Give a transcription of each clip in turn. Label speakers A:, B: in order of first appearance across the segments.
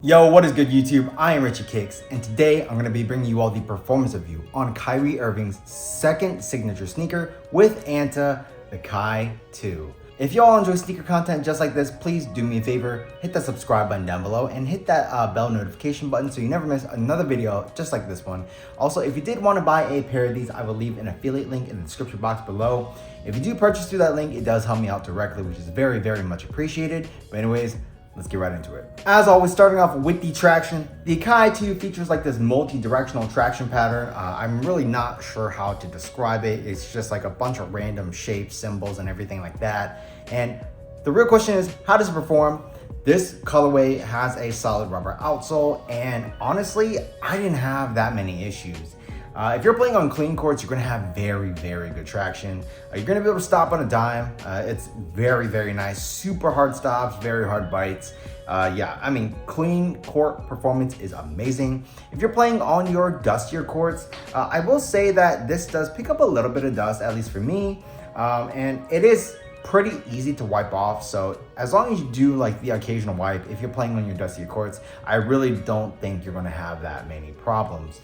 A: Yo, what is good YouTube? I am Richie Kicks, and today I'm going to be bringing you all the performance review on Kyrie Irving's second signature sneaker with ANTA Kai 2. If y'all enjoy sneaker content just like this, please do me a favor, hit that subscribe button down below and hit that bell notification button so you never miss another video just like this one. Also, if you did want to buy a pair of these, I will leave an affiliate link in the description box below. If you do purchase through that link, it does help me out directly, which is very, very much appreciated. But anyways, let's get right into it. As always, starting off with the traction, the Kai 2 features like this multi-directional traction pattern. I'm really not sure how to describe it. It's just like a bunch of random shapes, symbols, and everything like that. And the real question is, how does it perform? This colorway has a solid rubber outsole, and honestly, I didn't have that many issues. If you're playing on clean courts, you're gonna have very, very good traction. You're gonna be able to stop on a dime. It's very, very nice. Super hard stops, very hard bites. Yeah, I mean, clean court performance is amazing. If you're playing on your dustier courts, I will say that this does pick up a little bit of dust, at least for me. And it is pretty easy to wipe off, so as long as you do like the occasional wipe, if you're playing on your dustier courts, I really don't think you're going to have that many problems.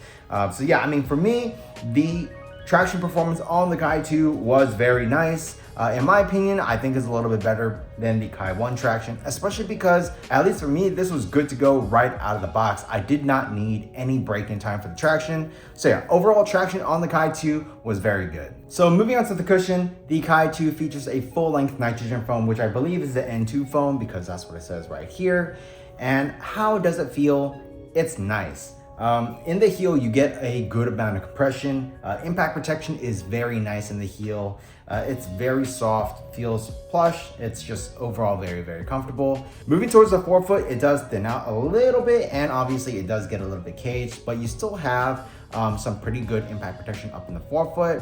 A: So yeah, I mean, for me, the traction performance on the Kai 2 was very nice. In my opinion, I think it's a little bit better than the Kai 1 traction, especially because, at least for me, this was good to go right out of the box. I did not need any break-in time for the traction. So yeah, overall traction on the Kai 2 was very good. So moving on to the cushion, the Kai 2 features a full-length nitrogen foam, which I believe is the N2 foam because that's what it says right here. And how does it feel? It's nice. In the heel, you get a good amount of compression. Impact protection is very nice in the heel. It's very soft, feels plush. It's just overall very, very comfortable. Moving towards the forefoot, it does thin out a little bit, and obviously it does get a little bit caged, but you still have some pretty good impact protection up in the forefoot.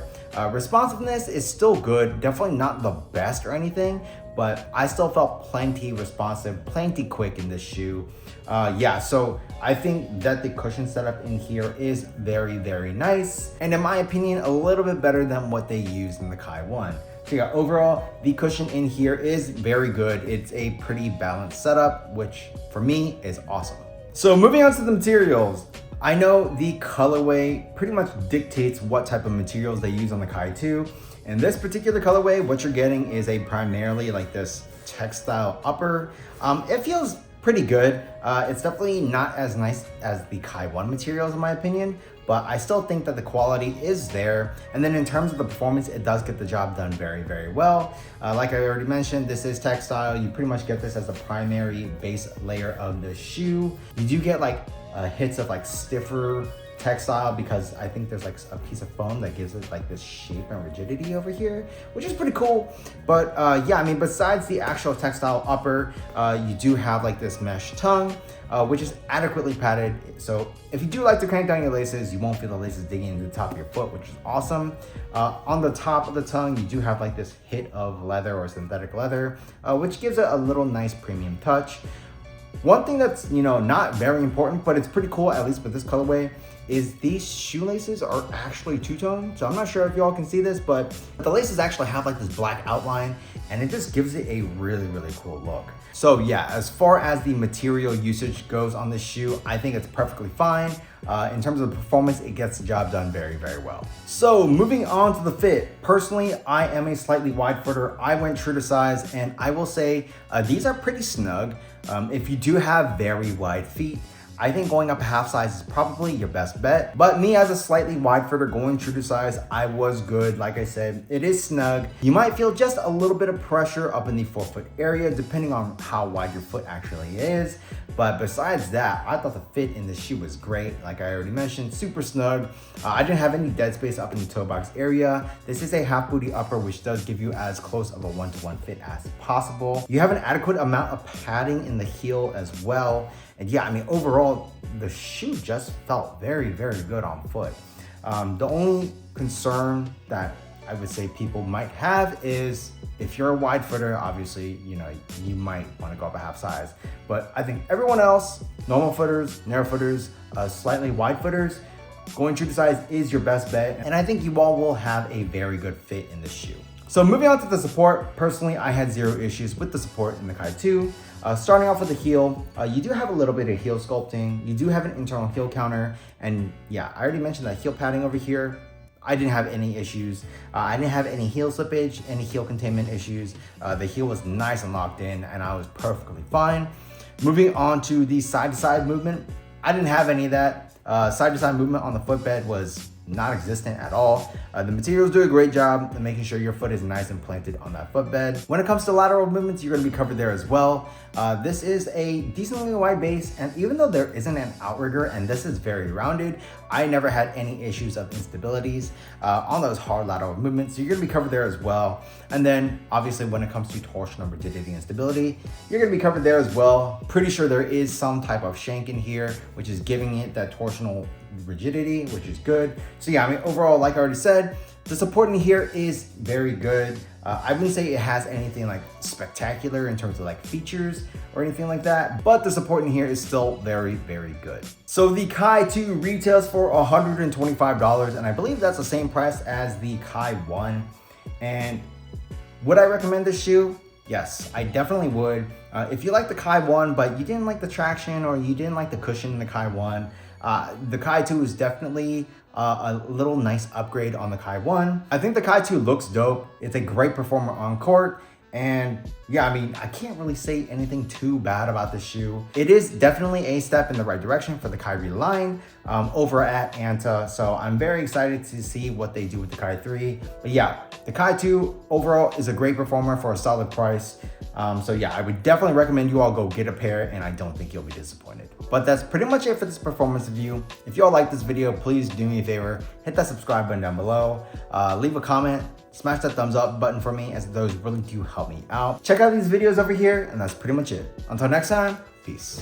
A: Responsiveness is still good, definitely not the best or anything, but I still felt plenty responsive, plenty quick in this shoe. Yeah, so I think that the cushion setup in here is very, very nice. And in my opinion, a little bit better than what they used in the Kai 1. So yeah, overall, the cushion in here is very good. It's a pretty balanced setup, which for me is awesome. So moving on to the materials. I know the colorway pretty much dictates what type of materials they use on the Kai 2. In this particular colorway, what you're getting is a primarily like this textile upper. It feels pretty good. It's definitely not as nice as the Kai 1 materials in my opinion, but I still think that the quality is there. And then in terms of the performance, it does get the job done very, very well. Like I already mentioned, this is textile. You pretty much get this as the primary base layer of the shoe. You do get like hits of like stiffer textile because I think there's like a piece of foam that gives it like this shape and rigidity over here, which is pretty cool. But yeah, I mean, besides the actual textile upper, you do have like this mesh tongue, which is adequately padded. So if you do like to crank down your laces, you won't feel the laces digging into the top of your foot, which is awesome. On the top of the tongue, you do have like this hit of leather or synthetic leather, which gives it a little nice premium touch. One thing that's, not very important, but it's pretty cool, at least with this colorway, is these shoelaces are actually two-tone. So I'm not sure if y'all can see this, but the laces actually have like this black outline, and it just gives it a really, really cool look. So yeah, as far as the material usage goes on this shoe, I think it's perfectly fine. In terms of the performance, it gets the job done very, very well. So moving on to the fit. Personally, I am a slightly wide footer. I went true to size, and I will say these are pretty snug. If you do have very wide feet, I think going up a half size is probably your best bet. But me as a slightly wide footer going true to size, I was good. Like I said, it is snug. You might feel just a little bit of pressure up in the forefoot area, depending on how wide your foot actually is. But besides that, I thought the fit in this shoe was great. Like I already mentioned, super snug. I didn't have any dead space up in the toe box area. This is a half booty upper, which does give you as close of a one-to-one fit as possible. You have an adequate amount of padding in the heel as well. And yeah, I mean, overall, the shoe just felt very, very good on foot. The only concern that I would say people might have is if you're a wide footer, obviously, you might want to go up a half size. But I think everyone else, normal footers, narrow footers, slightly wide footers, going true to size is your best bet. And I think you all will have a very good fit in this shoe. So moving on to the support, personally, I had zero issues with the support in the Kai 2. Starting off with the heel, you do have a little bit of heel sculpting. You do have an internal heel counter. And yeah, I already mentioned that heel padding over here. I didn't have any issues. I didn't have any heel slippage, any heel containment issues. The heel was nice and locked in and I was perfectly fine. Moving on to the side-to-side movement, I didn't have any of that. Side-to-side movement on the footbed was non-existent at all. The materials do a great job of making sure your foot is nice and planted on that footbed. When it comes to lateral movements, you're going to be covered there as well. This is a decently wide base, and even though there isn't an outrigger and this is very rounded, I never had any issues of instabilities on those hard lateral movements, so you're going to be covered there as well. And then obviously when it comes to torsional rigidity and stability, you're going to be covered there as well. Pretty sure there is some type of shank in here, which is giving it that torsional rigidity, which is good. So yeah, I mean, overall, like I already said, the support in here is very good. I wouldn't say it has anything like spectacular in terms of like features or anything like that, but the support in here is still very, very good. So the Kai 2 retails for $125, and I believe that's the same price as the Kai 1. And would I recommend this shoe? Yes, I definitely would. If you like the Kai 1, but you didn't like the traction or you didn't like the cushion in the Kai 1, the Kai 2 is definitely a little nice upgrade on the Kai 1. I think the Kai 2 looks dope. It's a great performer on court. And yeah, I mean, I can't really say anything too bad about this shoe. It is definitely a step in the right direction for the Kyrie line over at ANTA. So I'm very excited to see what they do with the Kai 3. But yeah, the Kai 2 overall is a great performer for a solid price. So yeah, I would definitely recommend you all go get a pair, and I don't think you'll be disappointed. But that's pretty much it for this performance review. If you all like this video, please do me a favor, hit that subscribe button down below, leave a comment, smash that thumbs up button for me, as those really do help me out. Check out these videos over here, and that's pretty much it. Until next time, peace.